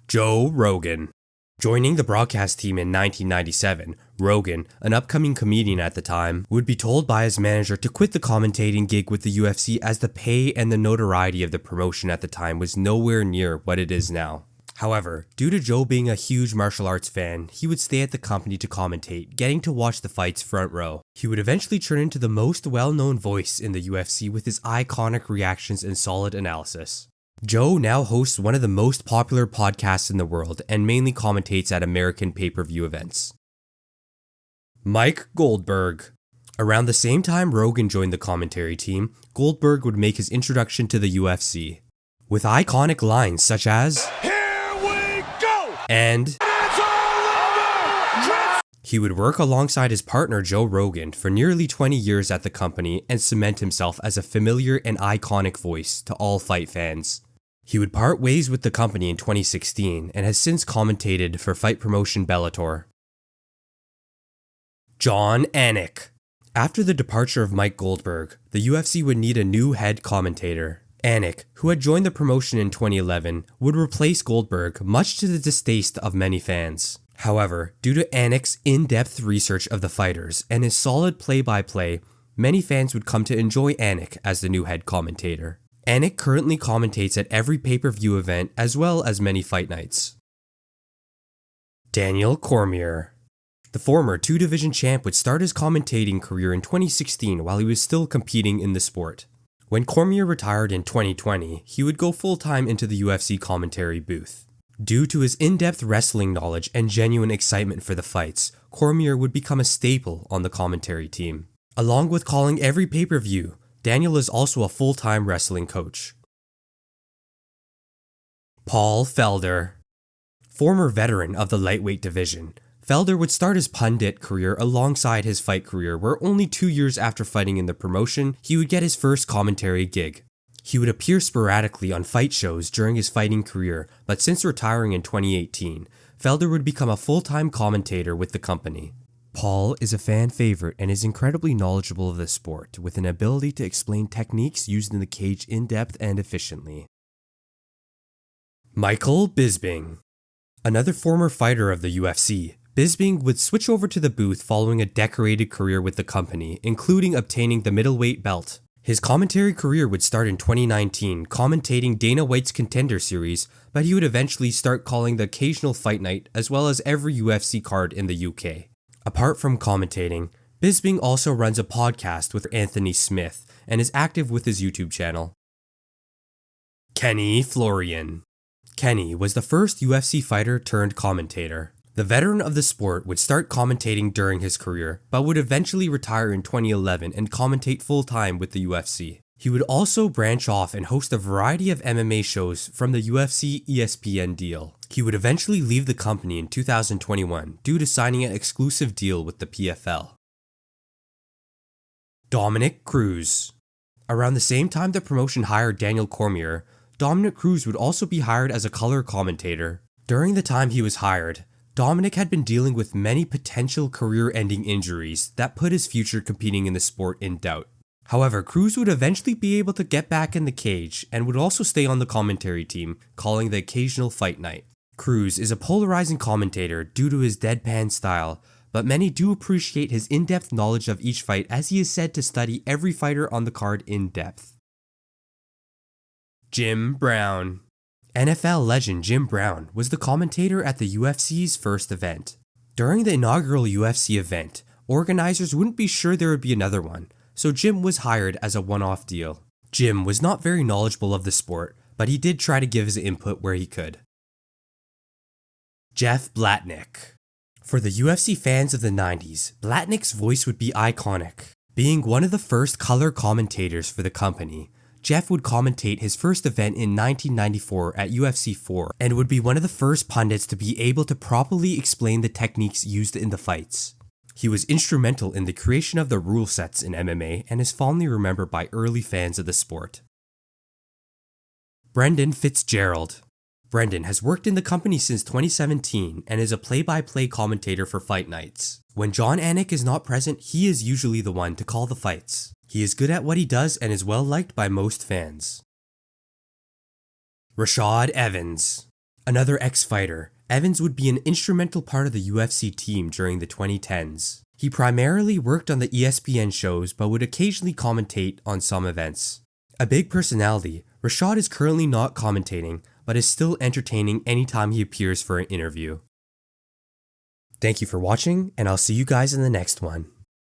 Joe Rogan. Joining the broadcast team in 1997, Rogan, an upcoming comedian at the time, would be told by his manager to quit the commentating gig with the UFC as the pay and the notoriety of the promotion at the time was nowhere near what it is now. However, due to Joe being a huge martial arts fan, he would stay at the company to commentate, getting to watch the fights front row. He would eventually turn into the most well-known voice in the UFC with his iconic reactions and solid analysis. Joe now hosts one of the most popular podcasts in the world and mainly commentates at American pay-per-view events. Mike Goldberg. Around the same time Rogan joined the commentary team, Goldberg would make his introduction to the UFC. With iconic lines such as, "Here we go!" and "It's all over!" He would work alongside his partner Joe Rogan for nearly 20 years at the company and cement himself as a familiar and iconic voice to all fight fans. He would part ways with the company in 2016 and has since commentated for fight promotion Bellator. Jon Anik. After the departure of Mike Goldberg, the UFC would need a new head commentator. Anik, who had joined the promotion in 2011, would replace Goldberg, much to the distaste of many fans. However, due to Anik's in-depth research of the fighters and his solid play-by-play, many fans would come to enjoy Anik as the new head commentator. Anik currently commentates at every pay-per-view event as well as many fight nights. Daniel Cormier. The former two-division champ would start his commentating career in 2016 while he was still competing in the sport. When Cormier retired in 2020, he would go full-time into the UFC commentary booth. Due to his in-depth wrestling knowledge and genuine excitement for the fights, Cormier would become a staple on the commentary team. Along with calling every pay-per-view, Daniel is also a full-time wrestling coach. Paul Felder. Former veteran of the lightweight division, Felder would start his pundit career alongside his fight career, where only 2 years after fighting in the promotion, he would get his first commentary gig. He would appear sporadically on fight shows during his fighting career, but since retiring in 2018, Felder would become a full-time commentator with the company. Paul is a fan favorite and is incredibly knowledgeable of the sport, with an ability to explain techniques used in the cage in depth and efficiently. Michael Bisping. Another former fighter of the UFC, Bisping would switch over to the booth following a decorated career with the company, including obtaining the middleweight belt. His commentary career would start in 2019, commentating Dana White's Contender Series, but he would eventually start calling the occasional fight night as well as every UFC card in the UK. Apart from commentating, Bisping also runs a podcast with Anthony Smith and is active with his YouTube channel. Kenny Florian. Kenny was the first UFC fighter turned commentator. The veteran of the sport would start commentating during his career, but would eventually retire in 2011 and commentate full-time with the UFC. He would also branch off and host a variety of MMA shows from the UFC ESPN deal. He would eventually leave the company in 2021 due to signing an exclusive deal with the PFL. Dominic Cruz. Around the same time the promotion hired Daniel Cormier, Dominic Cruz would also be hired as a color commentator. During the time he was hired, Dominic had been dealing with many potential career-ending injuries that put his future competing in the sport in doubt. However, Cruz would eventually be able to get back in the cage and would also stay on the commentary team, calling the occasional fight night. Cruz is a polarizing commentator due to his deadpan style, but many do appreciate his in-depth knowledge of each fight as he is said to study every fighter on the card in depth. Jim Brown. NFL legend Jim Brown was the commentator at the UFC's first event. During the inaugural UFC event, organizers wouldn't be sure there would be another one, so Jim was hired as a one-off deal. Jim was not very knowledgeable of the sport, but he did try to give his input where he could. Jeff Blatnick. For the UFC fans of the 90s, Blatnick's voice would be iconic. Being one of the first color commentators for the company, Jeff would commentate his first event in 1994 at UFC 4 and would be one of the first pundits to be able to properly explain the techniques used in the fights. He was instrumental in the creation of the rule sets in MMA and is fondly remembered by early fans of the sport. Brendan Fitzgerald. Brendan has worked in the company since 2017 and is a play-by-play commentator for fight nights. When Jon Anik is not present, he is usually the one to call the fights. He is good at what he does and is well liked by most fans. Rashad Evans. Another ex-fighter, Evans would be an instrumental part of the UFC team during the 2010s. He primarily worked on the ESPN shows but would occasionally commentate on some events. A big personality, Rashad is currently not commentating, but is still entertaining anytime he appears for an interview. Thank you for watching, and I'll see you guys in the next one.